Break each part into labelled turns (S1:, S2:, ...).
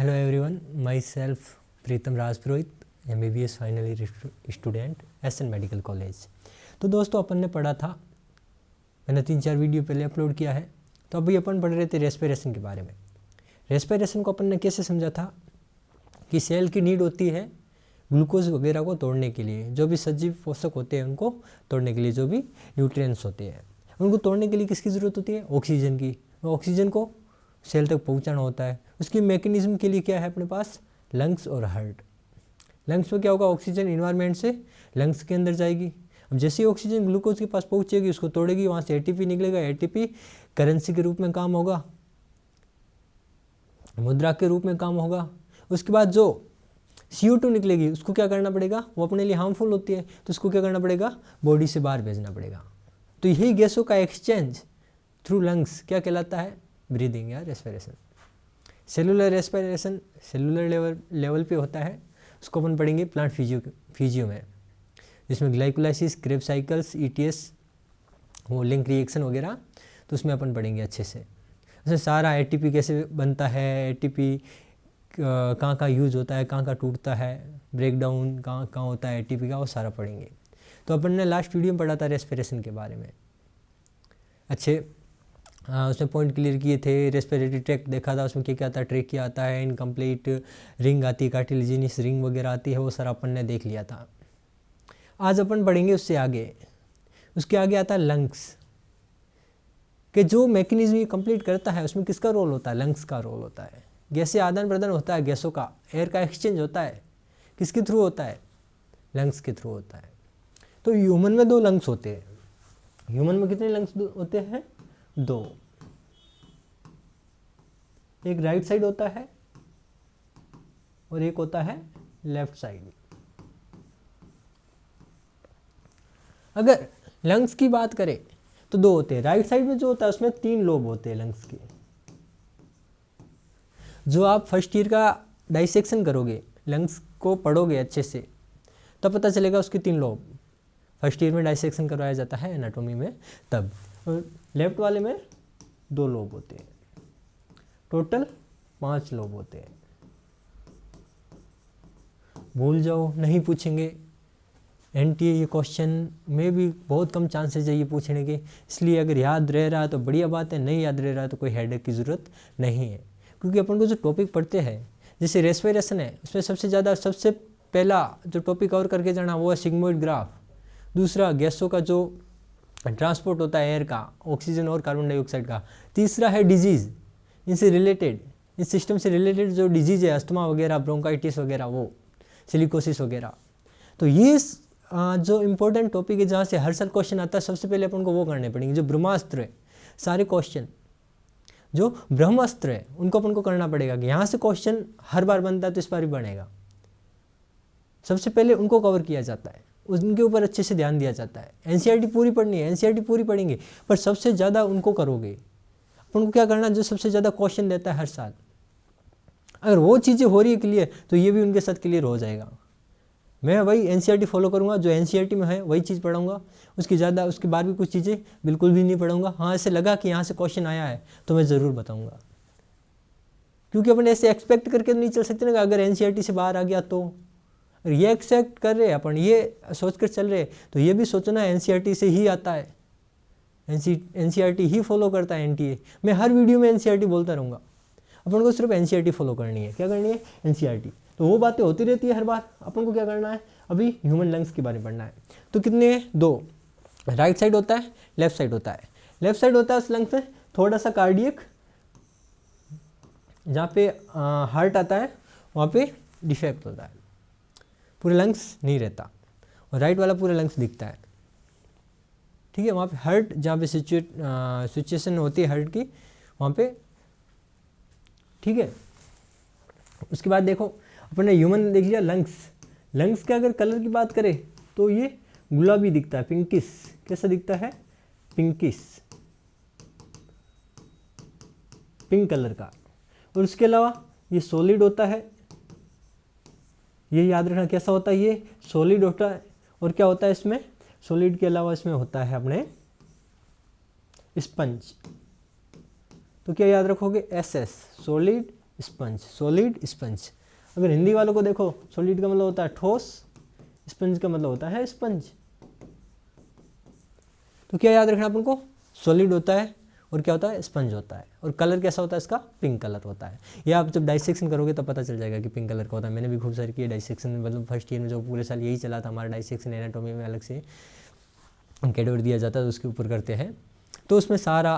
S1: Hello everyone, my self Pritam Rajpurohit, MBBS final year student, SN medical college. तो दोस्तों, अपन ने पढ़ा था, मैंने 3-4 वीडियो पहले अपलोड किया है। तो अभी अपन पढ़ रहे थे रेस्पिरेशन के बारे में। रेस्पिरेशन को अपन ने कैसे समझा था कि सेल की नीड होती है ग्लूकोज वगैरह को तोड़ने के लिए, जो भी सजीव पोषक होते हैं उनको तोड़ने के लिए, जो भी न्यूट्रिएंट्स होते हैं उनको तोड़ने के लिए किसकी ज़रूरत होती है? ऑक्सीजन की। ऑक्सीजन को सेल तक पहुंचाना होता है। उसकी मैकेनिज्म के लिए क्या है अपने पास? लंग्स और हार्ट। लंग्स में क्या होगा? ऑक्सीजन इन्वायरमेंट से लंग्स के अंदर जाएगी। अब जैसे ही ऑक्सीजन ग्लूकोज के पास पहुंचेगी, उसको तोड़ेगी, वहाँ से ATP निकलेगा। ATP करेंसी के रूप में काम होगा, मुद्रा के रूप में काम होगा। उसके बाद जो CO2 निकलेगी, उसको क्या करना पड़ेगा? वो अपने लिए हार्मफुल होती है, तो उसको क्या करना पड़ेगा? बॉडी से बाहर भेजना पड़ेगा। तो यही गैसों का एक्सचेंज थ्रू लंग्स क्या कहलाता है? ब्रीदिंग या respiration. Cellular respiration cellular level पे होता है, उसको अपन पढ़ेंगे प्लांट फिजियो में, जिसमें ग्लाइकोलाइसिस, क्रेब्स साइकिल्स, ETS, वो लिंक रिएक्शन वगैरह, तो उसमें अपन पढ़ेंगे अच्छे से। उसमें सारा ATP कैसे बनता है, ATP कहाँ कहाँ यूज़ होता है, कहाँ कहाँ टूटता है, ब्रेकडाउन कहाँ कहाँ होता है ATP का, वो सारा पढ़ेंगे। तो अपन ने लास्ट वीडियो में पढ़ा था रेस्पिरेशन के बारे में। अच्छे उसमें पॉइंट क्लियर किए थे। रेस्पिरेटरी ट्रैक्ट देखा था, उसमें क्या क्या आता है? ट्रेकिया आता है, इनकम्प्लीट रिंग आती है, कार्टिलेजिनस रिंग वगैरह आती है, वो सारा अपन ने देख लिया था। आज अपन पढ़ेंगे उससे आगे। उसके आगे आता है लंग्स, कि जो मैकेनिज्म ये कंप्लीट करता है उसमें किसका रोल होता है? लंग्स का रोल होता है। गैस से आदान प्रदान होता है, गैसों का, एयर का एक्सचेंज होता है, किसके थ्रू होता है? लंग्स के थ्रू होता है। तो ह्यूमन में 2 लंग्स होते हैं। ह्यूमन में कितने लंग्स होते हैं? 2। एक राइट साइड होता है और एक होता है लेफ्ट साइड। अगर लंग्स की बात करें तो 2 होते हैं। राइट साइड में जो होता है उसमें 3 लोब होते हैं लंग्स के। जो आप फर्स्ट ईयर का डाइसेक्शन करोगे, लंग्स को पढ़ोगे अच्छे से, तब पता चलेगा उसके 3 लोब। फर्स्ट ईयर में डाइसेक्शन करवाया जाता है एनाटॉमी में तब। और लेफ्ट वाले में 2 लोब होते हैं। टोटल 5 लोब होते हैं। भूल जाओ, नहीं पूछेंगे। NTA ये क्वेश्चन में भी बहुत कम चांसेस है ये पूछने के, इसलिए अगर याद रह रहा है तो बढ़िया बात है, नहीं याद रह रहा है तो कोई हेडेक की ज़रूरत नहीं है। क्योंकि अपन को जो टॉपिक पढ़ते हैं, जैसे रेस्पिरेशन है, उसमें सबसे पहला जो टॉपिक कवर करके जाना वो है सिग्मोइड ग्राफ। दूसरा गैसों का जो ट्रांसपोर्ट होता है एयर का, ऑक्सीजन और कार्बन डाइऑक्साइड का। तीसरा है डिजीज़, इनसे रिलेटेड, इस सिस्टम से रिलेटेड जो डिजीज़ है, अस्थमा वगैरह, ब्रोंकाइटिस वगैरह, वो सिलिकोसिस वगैरह। तो ये जो इम्पोर्टेंट टॉपिक है जहाँ से हर साल क्वेश्चन आता है, सबसे पहले अपन को वो करने पड़ेंगे। जो ब्रह्मास्त्र है, सारे क्वेश्चन जो ब्रह्मास्त्र है उनको अपन को करना पड़ेगा कि यहाँ से क्वेश्चन हर बार बनता है तो इस बार भी बनेगा। सबसे पहले उनको कवर किया जाता है, उनके ऊपर अच्छे से ध्यान दिया जाता है। NCERT पूरी पढ़नी है, NCERT पूरी पढ़ेंगे, पर सबसे ज़्यादा उनको करोगे। अपन को क्या करना? जो सबसे ज़्यादा क्वेश्चन देता है हर साल, अगर वो चीज़ें हो रही है क्लियर, तो ये भी उनके साथ क्लियर हो जाएगा। मैं वही NCERT फॉलो करूँगा, जो NCERT में है वही चीज़ पढ़ाऊँगा। उसके बाद भी कुछ चीज़ें बिल्कुल भी नहीं पढ़ाऊँगा। हाँ, ऐसे लगा कि यहाँ से क्वेश्चन आया है तो मैं ज़रूर बताऊँगा, क्योंकि अपन ऐसे एक्सपेक्ट करके नहीं चल सकते ना, अगर NCERT से बाहर आ गया तो। अगर ये एक्सपेक्ट कर रहे हैं अपन, ये सोच कर चल रहे हैं, तो ये भी सोचना NCERT से ही आता है, NCERT ही फॉलो करता है NTA। मैं हर वीडियो में NCERT बोलता रहूँगा। अपन को सिर्फ NCERT फॉलो करनी है। क्या करनी है? NCERT। तो वो बातें होती रहती है हर बार। अपन को क्या करना है? अभी ह्यूमन लंग्स के बारे में पढ़ना है। तो कितने हैं? 2। राइट साइड होता है, लेफ्ट साइड होता है। लेफ्ट साइड होता है उस लंग्स में थोड़ा सा कार्डियक, जहाँ पे हार्ट आता है वहाँ पे डिफेक्ट होता है, पूरे लंग्स नहीं रहता। और राइट वाला पूरा लंग्स दिखता है, ठीक है। वहाँ पे हार्ट, जहाँ पे सिचुएशन होती है हार्ट की, वहाँ पे, ठीक है। उसके बाद देखो, अपन ने ह्यूमन देख लिया। लंग्स के अगर कलर की बात करें तो ये गुलाबी दिखता है, पिंकिश। कैसा दिखता है? पिंकिश, पिंक कलर का। और उसके अलावा ये सॉलिड होता है, ये याद रखना कैसा होता है, ये सॉलिड होता है। और क्या होता है इसमें? सॉलिड के अलावा इसमें होता है अपने स्पंज। तो क्या याद रखोगे? SS, solid sponge, solid sponge. अगर हिंदी वालों को देखो, सॉलिड का मतलब होता है ठोस, स्पंज का मतलब होता है स्पंज। तो क्या याद रखना अपन को, सॉलिड होता है और क्या होता है, स्पंज होता है। और कलर कैसा होता है इसका, पिंक कलर होता है। ये आप जब डाइसेक्शन करोगे तो पता चल जाएगा कि पिंक कलर का होता है। मैंने भी खूब सारी किए डाइसेक्शन, मतलब फर्स्ट ईयर में जो पूरे साल यही चला था हमारा डाइसेक्शन, एनाटॉमी में अलग से कैटेगरी दिया जाता है तो उसके ऊपर करते हैं। तो उसमें सारा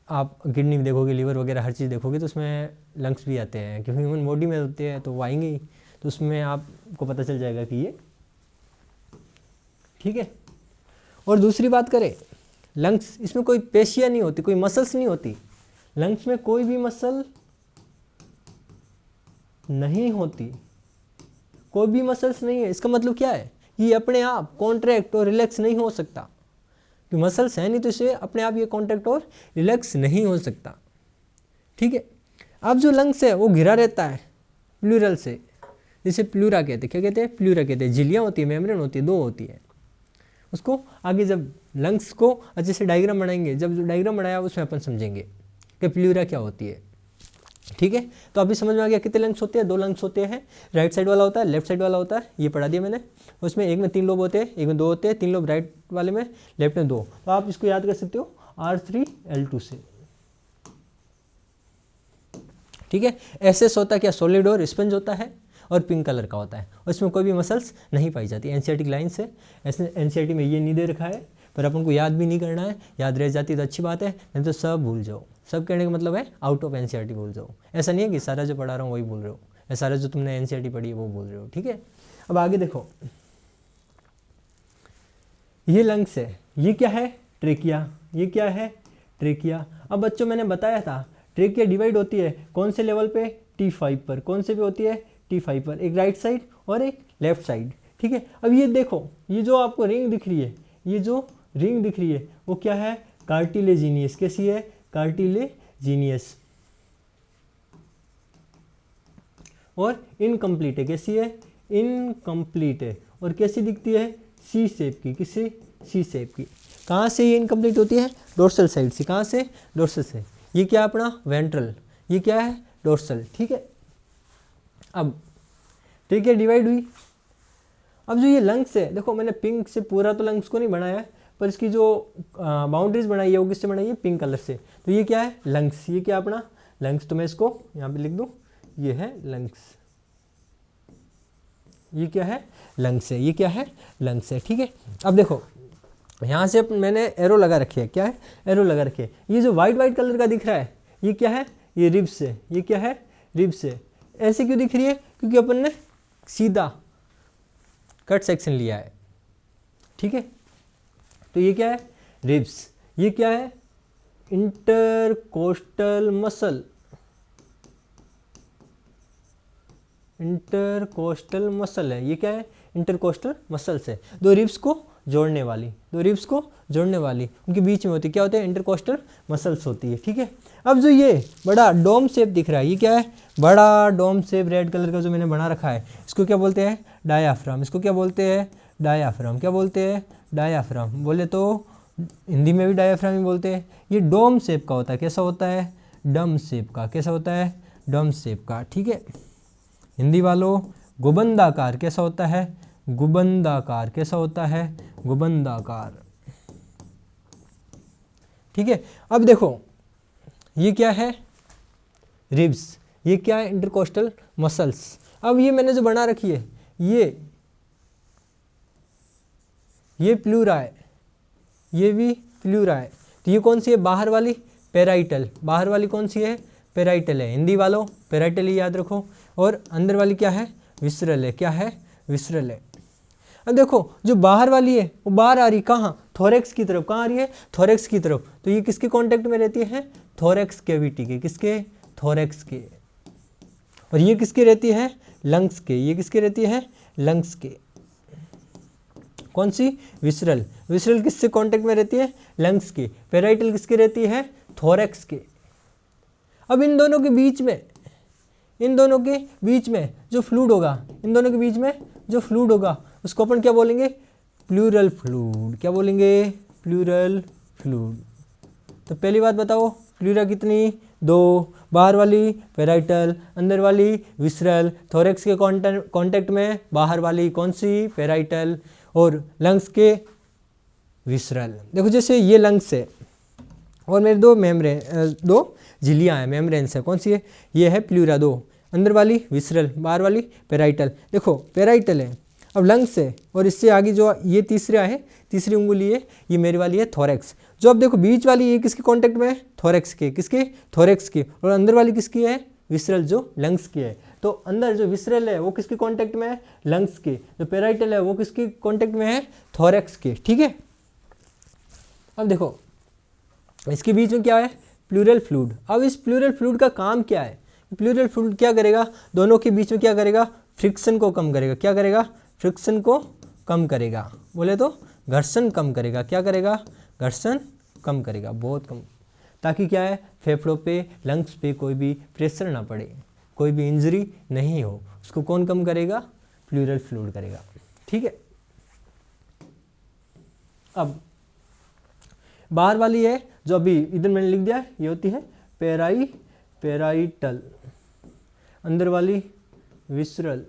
S1: आप किडनी देखोगे, लीवर वगैरह हर चीज़ देखोगे तो उसमें लंग्स भी आते हैं, क्योंकि ह्यूमन बॉडी में होते हैं तो वो आएंगे ही। तो उसमें आपको पता चल जाएगा कि ये ठीक है। और दूसरी बात करें लंग्स, इसमें कोई पेशियाँ नहीं होती, कोई मसल्स नहीं होती। लंग्स में कोई भी मसल नहीं होती, कोई भी मसल्स नहीं है। इसका मतलब क्या है, ये अपने आप कॉन्ट्रैक्ट और रिलैक्स नहीं हो सकता, कि मसल्स है नहीं तो इसे अपने आप ये कॉन्ट्रैक्ट और रिलैक्स नहीं हो सकता। ठीक है। अब जो लंग्स है वो घिरा रहता है प्लूरल से, जिसे प्लूरा कहते हैं। क्या कहते हैं, प्लूरा कहते हैं। झिल्लियाँ होती है, मेम्ब्रेन होती है, दो होती है। उसको आगे जब लंग्स को अच्छे से डायग्राम बनाएंगे, जब जो डायग्राम बनाया उसमें अपन समझेंगे कि प्लूरा क्या होती है। ठीक है। तो अभी समझ में आ गया कितने लंग्स होते हैं, दो लंग्स होते हैं। राइट साइड वाला होता है, लेफ्ट साइड वाला होता है, ये पढ़ा दिया मैंने। उसमें एक में 3 लोब होते हैं, एक में 2 होते हैं। 3 लोब राइट वाले में, लेफ्ट में 2। तो आप इसको याद कर सकते हो R3L2 से। ठीक है। एसएस होता है क्या, सॉलिड और स्पंज होता है और पिंक कलर का होता है। और इसमें कोई भी मसल्स नहीं पाई जाती। एनसीईआरटी की लाइन से, ऐसे एनसीईआरटी में ये नहीं दे रखा है, पर अपन को याद भी नहीं करना है। याद रह जाती तो अच्छी बात है, नहीं तो सब भूल जाओ। सब कहने का मतलब है आउट ऑफ एनसीईआरटी भूल जाओ। ऐसा नहीं है कि सारा जो पढ़ा रहा हूँ वही भूल रहे हो, या सारा जो तुमने एनसीईआरटी पढ़ी है वो भूल रहे हो। ठीक है। अब आगे देखो, ये लंग्स है, ये क्या है, ट्रेकिया। ये क्या है, ट्रेकिया। अब बच्चों मैंने बताया था ट्रेकिया डिवाइड होती है कौन से लेवल पे, T5 पर। कौन से पे होती है, T5 पर। एक राइट साइड और एक लेफ्ट साइड। ठीक है। अब ये देखो, ये जो आपको रिंग दिख रही है, ये जो रिंग दिख रही है वो क्या है, कार्टिलेजिनियस। कैसी है, कार्टिलेजिनियस। और इनकम्प्लीट है। कैसी है, इनकम्प्लीट है। और कैसी दिखती है, सी शेप की। किसी, सी शेप की। कहाँ से ये इनकम्प्लीट होती है, डोर्सल साइड से। कहाँ से, डोर्सल से। ये क्या है अपना, वेंट्रल। ये क्या है, डोर्सल। ठीक है। अब ठीक है, डिवाइड हुई। अब जो ये लंग्स है, देखो मैंने पिंक से पूरा तो लंग्स को नहीं बनाया है, पर इसकी जो बाउंड्रीज बनाई है वो किससे बनाई है, पिंक कलर से। तो ये क्या है, लंग्स। ये क्या अपना लंग्स। तो मैं इसको यहाँ पे लिख दूँ, ये है लंग्स। ये क्या है, लंग्स है। ये क्या है, लंग्स है। ठीक है। अब देखो यहाँ से मैंने एरो लगा रखी है। क्या है, एरो लगा रखी है। ये जो वाइट वाइट कलर का दिख रहा है ये क्या है, ये रिब्स है। ये क्या है, रिब्स है। ऐसे क्यों दिख रही है, क्योंकि अपन ने सीधा कट सेक्शन लिया है। ठीक है। तो ये क्या है, रिब्स। ये क्या है, इंटरकोस्टल मसल। इंटरकोस्टल मसल है। ये क्या है, इंटरकोस्टल मसल्स है। दो रिब्स को जोड़ने वाली, दो रिब्स को जोड़ने वाली, उनके बीच में होती क्या होते हैं, इंटरकोस्टल मसल्स होती है। ठीक है। अब जो ये बड़ा डोम शेप दिख रहा है, ये क्या है, बड़ा डोम शेप रेड कलर का जो मैंने बना रखा है, इसको क्या बोलते हैं, डायाफ्राम। इसको क्या बोलते हैं, डायाफ्राम। क्या बोलते हैं, डायाफ्राम। बोले तो हिंदी में भी डायाफ्राम ही बोलते हैं। ये डोम शेप का होता है। कैसा होता है, डम शेप का। कैसा होता है, डम शेप का। ठीक है। हिंदी वालों गुबंदाकार। कैसा होता है, गुबंदाकार। कैसा होता है, गुबंदाकार। ठीक है। अब देखो ये क्या है, रिब्स। ये क्या है, इंटरकोस्टल मसल्स। अब ये मैंने जो बना रखी है ये प्लूरा है, ये भी प्लूरा है। तो ये कौन सी है, बाहर वाली, पेराइटल। बाहर वाली कौन सी है, पेराइटल है। हिंदी वालों पेराइटल ही याद रखो। और अंदर वाली क्या है, विसरल है। क्या है, विसरल है। अब देखो जो बाहर वाली है वो बाहर आ रही कहाँ, थोरेक्स की तरफ। कहाँ आ रही है, थोरेक्स की तरफ। तो ये किसके कांटेक्ट में रहती है, थोरेक्स कैविटी के। किसके, थोरेक्स के। और ये किसके रहती है, लंग्स के। ये किसके रहती है, लंग्स के। कौन सी, विसरल। विसरल किससे कांटेक्ट में रहती है, लंग्स के। पेराइटल किसके रहती है, थोरेक्स के। अब इन दोनों के बीच में, इन दोनों के बीच में जो फ्लूइड होगा, इन दोनों के बीच में जो फ्लूइड होगा उसको अपन क्या बोलेंगे, प्लूरल फ्लूइड। क्या बोलेंगे, प्लूरल फ्लूइड। तो पहली बात बताओ, प्लूरा कितनी, दो, बाहर वाली पेराइटल, अंदर वाली विसरल, थोरेक्स के कांटेक्ट में बाहर वाली कौन सी, पेराइटल, और लंग्स के विसरल। देखो जैसे ये लंग्स है और मेरे दो झिल्लियाँ हैं, मेम्ब्रेन्स है, कौन सी है, ये है प्लूरा, दो, अंदर वाली विसरल, बाहर वाली पेराइटल। देखो पेराइटल है, अब लंग्स है, और इससे आगे जो ये तीसरा है, तीसरी उंगली है, ये मेरी वाली है थोरेक्स। जो अब देखो बीच वाली ये किसके कांटेक्ट में है, थोरेक्स के, किसके, थोरेक्स के, और अंदर वाली किसकी है, विसरल, जो लंग्स की है। तो अंदर जो विसरल है वो किसके कांटेक्ट में है, लंग्स के, जो पेराइटल है वो किसके कांटेक्ट में है, थोरेक्स के, ठीक है। अब देखो इसके बीच में क्या है, प्लूरल फ्लूइड। अब इस प्लूरल फ्लूइड का काम क्या है, प्लूरल फ्लूइड क्या करेगा, दोनों के बीच में क्या करेगा, फ्रिक्शन को कम करेगा, क्या करेगा, फ्रिक्शन को कम करेगा, बोले तो घर्षण कम करेगा, क्या करेगा, घर्षण कम करेगा, बहुत कम, ताकि क्या है, फेफड़ों पे, लंग्स पे कोई भी प्रेशर ना पड़े, कोई भी इंजरी नहीं हो, उसको कौन कम करेगा, प्लूरल फ्लूइड करेगा, ठीक है। अब बाहर वाली है जो अभी इधर मैंने लिख दिया, ये होती है पेराइटल, अंदर वाली विसरल,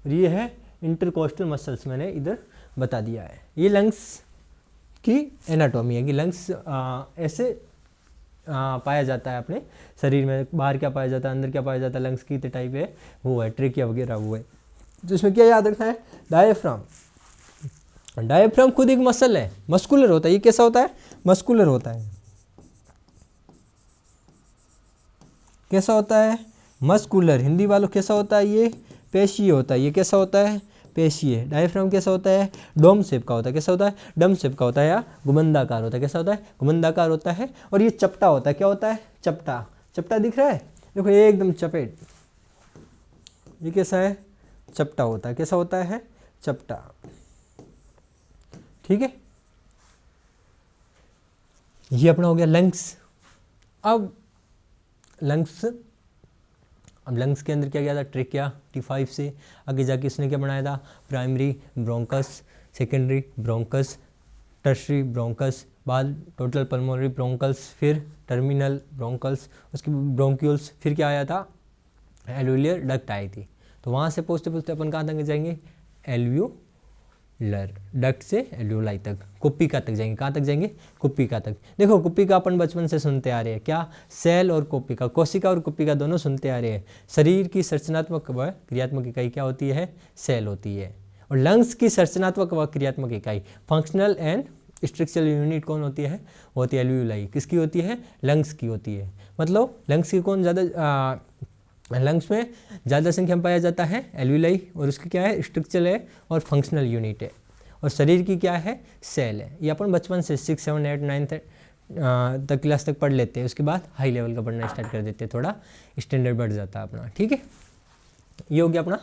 S1: ये है इंटरकोस्टल मसल्स, मैंने इधर बता दिया है। ये लंग्स की एनाटॉमी है कि लंग्स ऐसे पाया जाता है अपने शरीर में, बाहर क्या पाया जाता है, अंदर क्या पाया जाता है, लंग्स की टाइप है, वो है ट्रेकिया वगैरह, वो है। तो इसमें क्या याद रखना है, डायफ्राम, डायफ्राम खुद एक मसल है, मस्कुलर होता है, ये कैसा होता है, मस्कुलर होता है, कैसा होता है, मस्कुलर, हिंदी वालों कैसा होता है, ये पेशीय होता है, ये कैसा होता है, पेशीय। डायफ्राम कैसा होता है, डोम शेप का होता है, कैसा होता है, डम शेप का होता है, या गुमंदाकार होता है, कैसा होता है, गुमंदाकार होता है, और ये चपटा होता है, क्या होता है, चपटा, चपटा दिख रहा है, देखो ये एकदम चपेट, ये कैसा है, चपटा होता है, कैसा होता है, चपटा, ठीक है। ये अपना हो गया लंग्स। अब लंग्स के अंदर क्या किया था, ट्रेकिया, T5 से आगे जाके इसने क्या बनाया था, primary bronchus, secondary bronchus, tertiary bronchus, बाद टोटल पल्मोनरी ब्रोंकल्स, फिर टर्मिनल ब्रोंकल्स, उसके ब्रोंक्यूल्स, फिर क्या आया था, एल्वियर डक्ट आई थी। तो वहाँ से पूछते पूछते अपन कहाँ तक जाएंगे, एल्वियोलर डक्ट से एल्वियोलाई तक, कुप्पिका तक जाएंगे, कहाँ तक जाएंगे, कुप्पिका तक। देखो कुप्पिका अपन बचपन से सुनते आ रहे हैं, क्या, सेल और कुप्पिका, कोशिका और कुप्पिका दोनों सुनते आ रहे हैं। शरीर की संरचनात्मक व क्रियात्मक इकाई क्या होती है, सेल होती है, और लंग्स की संरचनात्मक व क्रियात्मक इकाई, फंक्शनल एंड स्ट्रक्चरल यूनिट कौन होती है, वो होती है एल्वियोलाई, किसकी होती है, लंग्स की होती है। मतलब लंग्स की कौन ज़्यादा, लंग्स में ज़्यादा संख्या में पाया जाता है एल्वियोलाई, और उसकी क्या है, स्ट्रक्चरल है और फंक्शनल यूनिट है, और शरीर की क्या है, सेल है। ये अपन बचपन से 6, 7, 8, 9 तक क्लास तक पढ़ लेते हैं, उसके बाद हाई लेवल का पढ़ना स्टार्ट कर देते हैं, थोड़ा स्टैंडर्ड बढ़ जाता है अपना, ठीक है। ये हो गया अपना